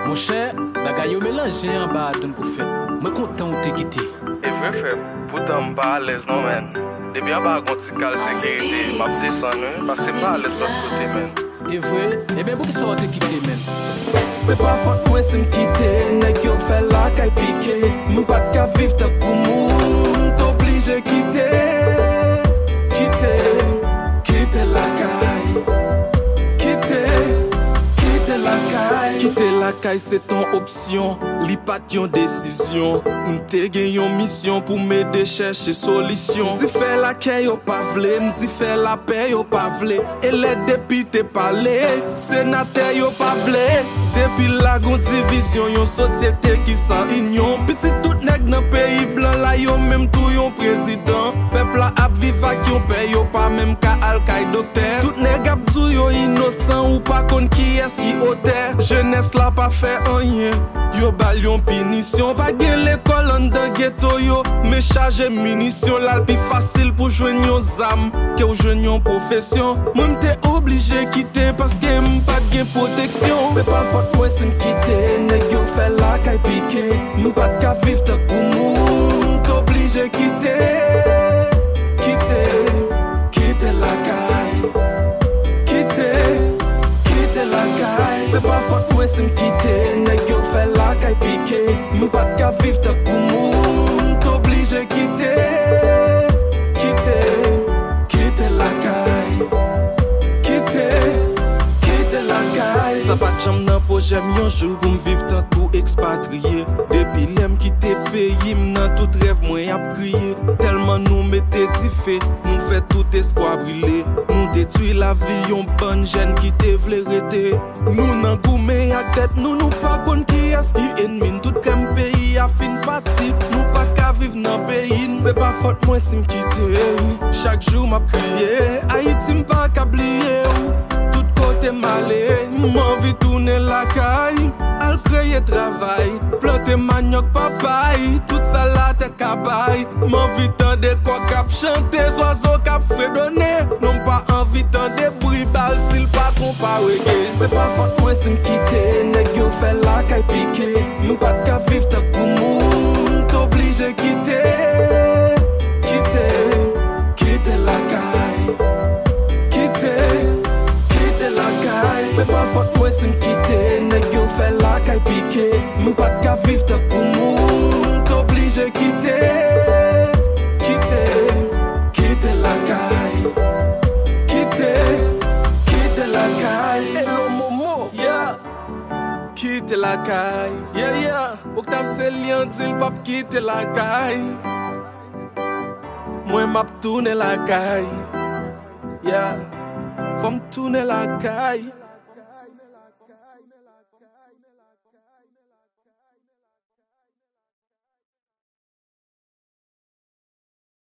Mon cher, bagay yo mélangé en bas donne pour faire. Moi content ou t'es quitté. Et vrai frère, pourtant m'pas à l'aise non man. Depuis en bas gonti cal sécurité, m'a descendu parce que pas à l'aise l'autre côté man. Et vrai, et bien pour qui ça t'es quitté man. C'est pas faute moi c'est m'quitter, nèg yo fait la caille piqué. M'pas qu'à vivre ta moun, t'obligé quitter. Quitter la caille. Quitter la caille c'est ton option, li pas yon décision. M'te gen yon mission pour m'aider chercher solution. M'di fait la caille yo pas vle, m'di fait la paix yo pas vle. Et les députés parler, sénateur yo pas vle. Depuis la gon division, yon société qui sans union. Petit tout nèg nan pays blanc la yo même tout yon président. Peuple a ap viv ak yon paix yo pas même ka al kay docteur. Tout nèg ap dou yo innocent ou pas kon qui est qui auteur. Jeunesse la pas fait rien, yo bal yon punition. Pas gen l'école en de ghetto yo, mais charger munitions. La pi facile pour joindre yon zam que ou joindre yon profession. Moi m'te obligé quitter parce que m'pas gen protection. C'est pas faute moi c'est m'quitter, nèg yo fait la caille piqué. M'pas qu'à vivre ta moun, t'obligé quitter. Quitter la caille. Quitter la caille. C'est pas faute moi c'est m'quitter, nèg yo fait la caille piqué. M'pas qu'à vivre ta moun, t'obligé quitter. Quitter la caille. Quitter la caille. Ça pas de jambe nan po j'aime yon jour pour m'vivre tant coup expatrié. Depuis l'aime quitter pays, m'nan tout rêve moi ap crié. Tellement nous mettez diffé, nous fait tout espoir brûler. Nous détruit la vie yon bonne jeune qui te vle rete. Nous nan goumé ak tête, nous pas kon qui est qui ennemi. Tout comme pays a fin parti, nous pas qu'à vivre nan pays. C'est pas faute moi si m'quitte, chaque jour m'a crié. Haïti m'pas qu'à oublier. Côté malé, m'envie tourner la caille, al créer travail, planter manioc papaye, tout ça la tête cabaye. M'envie tendre quoi cap chanter, oiseaux cap fredonner, non pas envie tendre bruit bal s'il pas comparé. C'est pas faute moi si m'quitter, nèg yo fait la caille piqué. M'pas qu'à vivre ta moun, t'obligé quitter. Quitter la caille. C'est pas faute moi si m'quitter, nèg yo fait la caille piqué. M'pas qu'à vivre ta moun, t'obligé quitter. Quitter la caille. Quitter la caille. Hello Momo, yeah. Quitter la caille, yeah. Octave c'est lion dit le pape quitter la caille. Moi m'a tourner la caille, yeah. Faut me tourner la caille.